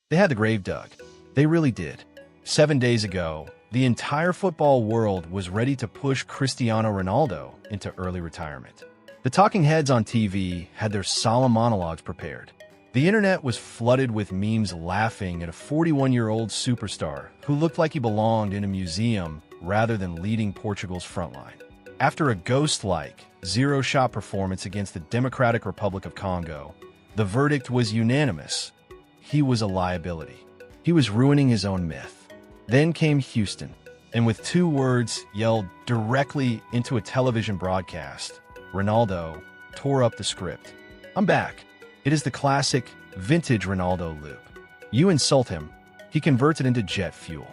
They had the grave dug. They really did. 7 days ago, the entire football world was ready to push Cristiano Ronaldo into early retirement. The talking heads on TV had their solemn monologues prepared. The internet was flooded with memes laughing at a 41-year-old superstar who looked like he belonged in a museum rather than leading Portugal's frontline. After a ghost-like, zero-shot performance against the Democratic Republic of Congo, the verdict was unanimous. He was a liability. He was ruining his own myth. Then came Houston, and with 2 words yelled directly into a television broadcast, Ronaldo tore up the script. "I'm back." It is the classic, vintage Ronaldo loop. You insult him, he converts it into jet fuel.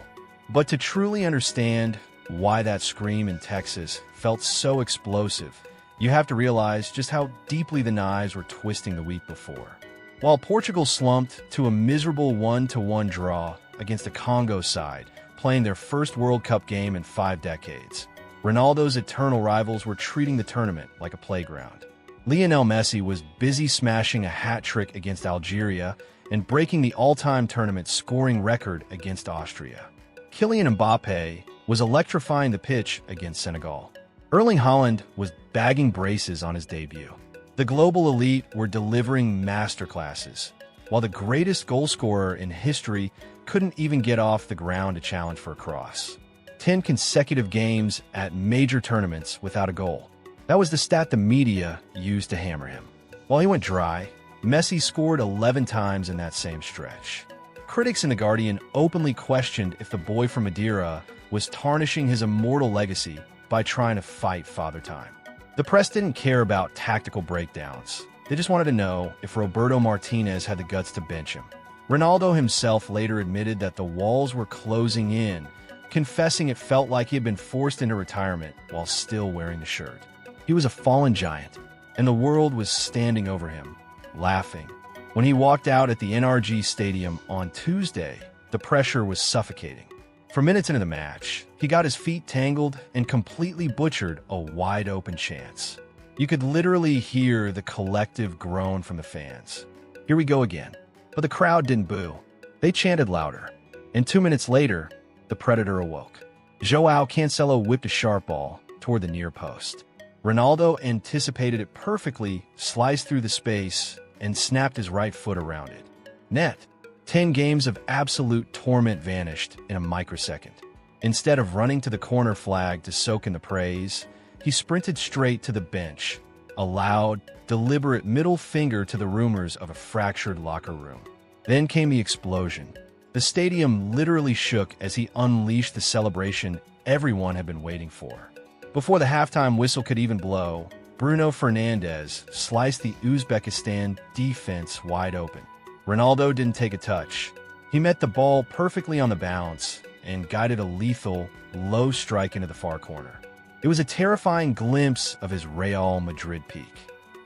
But to truly understand why that scream in Texas felt so explosive, you have to realize just how deeply the knives were twisting the week before. While Portugal slumped to a miserable 1-1 draw against the Congo side, playing their first World Cup game in 5 decades, Ronaldo's eternal rivals were treating the tournament like a playground. Lionel Messi was busy smashing a hat-trick against Algeria and breaking the all-time tournament scoring record against Austria. Kylian Mbappe was electrifying the pitch against Senegal. Erling Haaland was bagging braces on his debut. The global elite were delivering masterclasses, while the greatest goalscorer in history couldn't even get off the ground to challenge for a cross. 10 consecutive games at major tournaments without a goal. That was the stat the media used to hammer him. While he went dry, Messi scored 11 times in that same stretch. Critics in The Guardian openly questioned if the boy from Madeira was tarnishing his immortal legacy by trying to fight Father Time. The press didn't care about tactical breakdowns. They just wanted to know if Roberto Martinez had the guts to bench him. Ronaldo himself later admitted that the walls were closing in, confessing it felt like he had been forced into retirement while still wearing the shirt. He was a fallen giant, and the world was standing over him, laughing. When he walked out at the NRG Stadium on Tuesday, the pressure was suffocating. For minutes into the match, he got his feet tangled and completely butchered a wide-open chance. You could literally hear the collective groan from the fans. Here we go again. But the crowd didn't boo. They chanted louder. And 2 minutes later, the Predator awoke. João Cancelo whipped a sharp ball toward the near post. Ronaldo anticipated it perfectly, sliced through the space, and snapped his right foot around it. Net. 10 games of absolute torment vanished in a microsecond. Instead of running to the corner flag to soak in the praise, he sprinted straight to the bench, a loud, deliberate middle finger to the rumors of a fractured locker room. Then came the explosion. The stadium literally shook as he unleashed the celebration everyone had been waiting for. Before the halftime whistle could even blow, Bruno Fernandes sliced the Uzbekistan defense wide open. Ronaldo didn't take a touch. He met the ball perfectly on the bounce and guided a lethal, low strike into the far corner. It was a terrifying glimpse of his Real Madrid peak.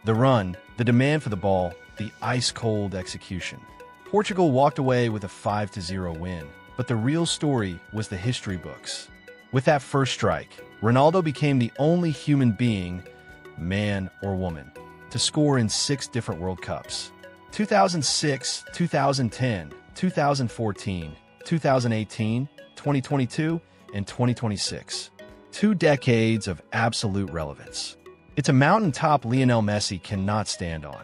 The run, the demand for the ball, the ice-cold execution. Portugal walked away with a 5-0 win, but the real story was the history books. With that first strike, Ronaldo became the only human being, man or woman, to score in 6 different World Cups. 2006, 2010, 2014, 2018, 2022, and 2026. 2 decades of absolute relevance. It's a mountaintop Lionel Messi cannot stand on,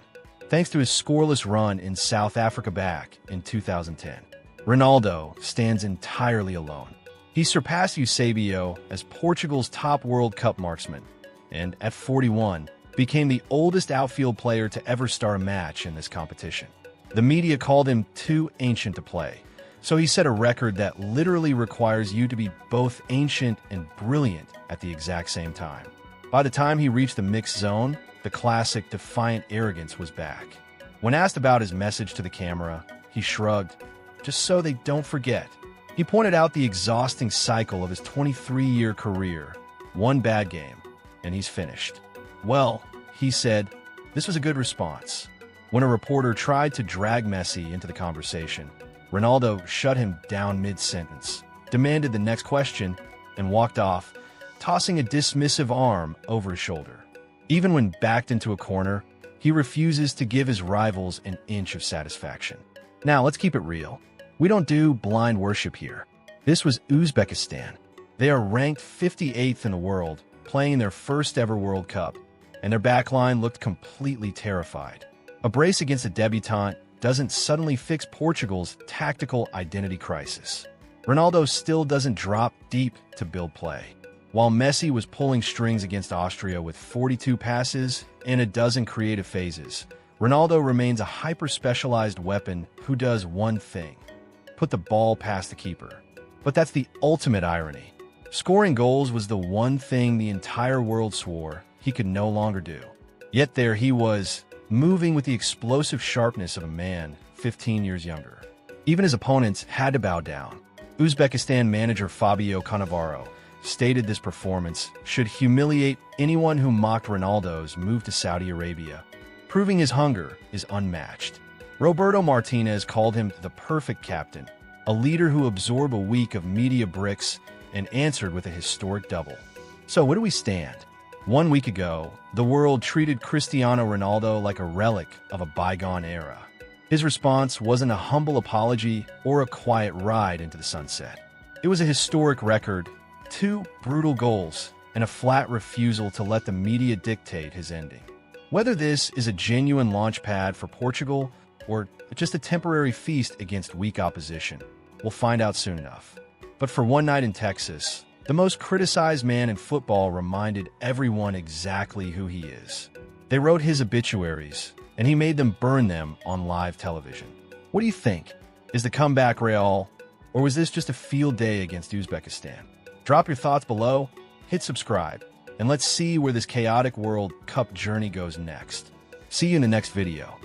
thanks to his scoreless run in South Africa back in 2010. Ronaldo stands entirely alone. He surpassed Eusebio as Portugal's top World Cup marksman, and at 41, became the oldest outfield player to ever start a match in this competition. The media called him too ancient to play, so he set a record that literally requires you to be both ancient and brilliant at the exact same time. By the time he reached the mixed zone, the classic defiant arrogance was back. When asked about his message to the camera, he shrugged, just so they don't forget. He pointed out the exhausting cycle of his 23-year career. 1 bad game, and he's finished. Well, he said, this was a good response. When a reporter tried to drag Messi into the conversation, Ronaldo shut him down mid-sentence, demanded the next question, and walked off, tossing a dismissive arm over his shoulder. Even when backed into a corner, he refuses to give his rivals an inch of satisfaction. Now, let's keep it real. We don't do blind worship here. This was Uzbekistan. They are ranked 58th in the world, playing their first ever World Cup, and their backline looked completely terrified. A brace against a debutante doesn't suddenly fix Portugal's tactical identity crisis. Ronaldo still doesn't drop deep to build play. While Messi was pulling strings against Austria with 42 passes and a dozen creative phases, Ronaldo remains a hyper-specialized weapon who does one thing: put the ball past the keeper. But that's the ultimate irony. Scoring goals was the one thing the entire world swore he could no longer do. Yet there he was, moving with the explosive sharpness of a man 15 years younger. Even his opponents had to bow down. Uzbekistan manager Fabio Cannavaro stated this performance should humiliate anyone who mocked Ronaldo's move to Saudi Arabia, proving his hunger is unmatched. Roberto Martinez called him the perfect captain, a leader who absorbed a week of media bricks and answered with a historic double. So where do we stand? 1 week ago, the world treated Cristiano Ronaldo like a relic of a bygone era. His response wasn't a humble apology or a quiet ride into the sunset. It was a historic record, 2 brutal goals, and a flat refusal to let the media dictate his ending. Whether this is a genuine launchpad for Portugal or just a temporary feast against weak opposition, we'll find out soon enough. But for one night in Texas, the most criticized man in football reminded everyone exactly who he is. They wrote his obituaries, and he made them burn them on live television. What do you think? Is the comeback real, or was this just a field day against Uzbekistan? Drop your thoughts below, hit subscribe, and let's see where this chaotic World Cup journey goes next. See you in the next video.